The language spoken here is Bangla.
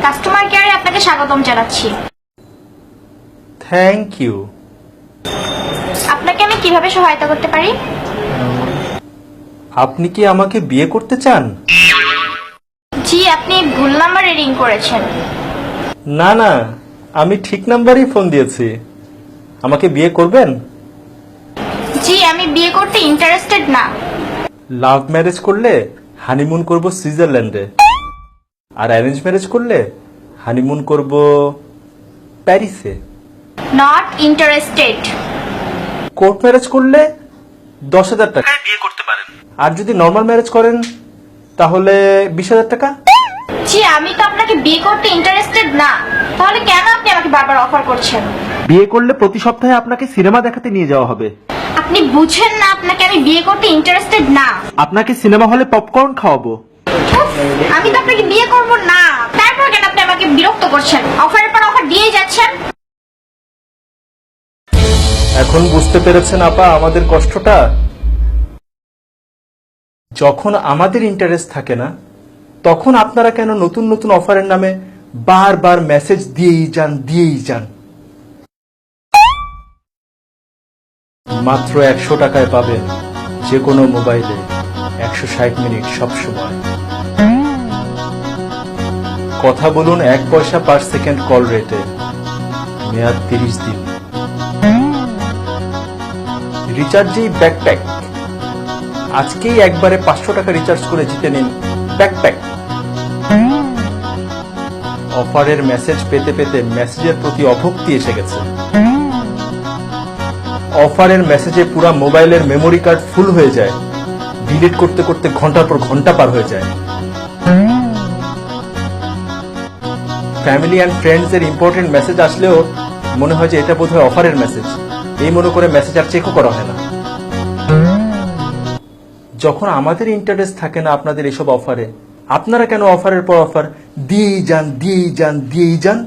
কাস্টমার কেয়ারে আপনাকে স্বাগতম জানাচ্ছি। Thank you. আপনাকে আমি কিভাবে সহায়তা করতে পারি? আপনি কি আমাকে বিয়ে করতে চান? জি, আপনি ভুল নাম্বারে রিং করেছেন। না না, আমি ঠিক নাম্বারেই ফোন দিয়েছি। আমাকে বিয়ে করবেন? জি, আমি বিয়ে করতে ইন্টারেস্টেড না। লাভ ম্যারেজ করলে হানিমুন করব সুইজারল্যান্ডে, আর অ্যারেঞ্জ ম্যারেজ করলে হানিমুন করব প্যারিসে। Not interested. কোর্ট ম্যারেজ করলে 10,000 টাকা বিয়ে করতে পারেন, আর যদি নর্মাল ম্যারেজ করেন তাহলে 20,000 টাকা। জি, আমি তো আপনাকে বিয়ে করতে ইন্টারেস্টেড না, তাহলে কেন আপনি আমাকে বারবার অফার করছেন? বিয়ে করলে প্রতি সপ্তাহে আপনাকে সিনেমা দেখাতে নিয়ে যাওয়া হবে। আপনি বুঝেন না আপনাকে আমি বিয়ে করতে ইন্টারেস্টেড না। আপনাকে সিনেমা হলে পপকর্ন খাওয়াবো। উফ, আমি তো আপনাকে বিয়ে করব না, তারপর কেন আপনি আমাকে বিরক্ত করছেন? অফারের পর অফার দিয়ে যাচ্ছেন। এখন বুঝতে পেরেছেন আপা আমাদের কষ্টটা? যখন আমাদের ইন্টারেস্ট থাকে না, তখন আপনারা কেন নতুন নতুন অফারের নামে বারবার মেসেজ দিয়েই যান। মাত্র 100 টাকায় পাবেন যে কোনো মোবাইলে 160 মিনিট সব সময়। কথা বলুন 1 পয়সা পার সেকেন্ড কল রেটে, মেয়াদ 30 দিন। রিচার্জেই ব্যাকপ্যাক। আজকেই একবারে 500 টাকা রিচার্জ করে জিতে নিন ব্যাকপ্যাক। অফারের মেসেজ পেতে পেতে মেসেজের প্রতি অভক্তি এসে গেছে। অফারের মেসেজে পুরা মোবাইলের মেমোরি কার্ড ফুল হয়ে যায়, ডিলিট করতে করতে ঘন্টার পর ঘন্টা পার হয়ে যায়। ফ্যামিলি অ্যান্ড ফ্রেন্ডস এর ইম্পর্টেন্ট মেসেজ আসলেও মনে হয় যে এটা বোধহয় অফারের মেসেজ, এই মনে করে মেসেজ আর চেকও করা হয় না। যখন আমাদের ইন্টারেস্ট থাকে না আপনাদের এসব অফারে, আপনারা কেন অফারের পর অফার দিয়েই যান?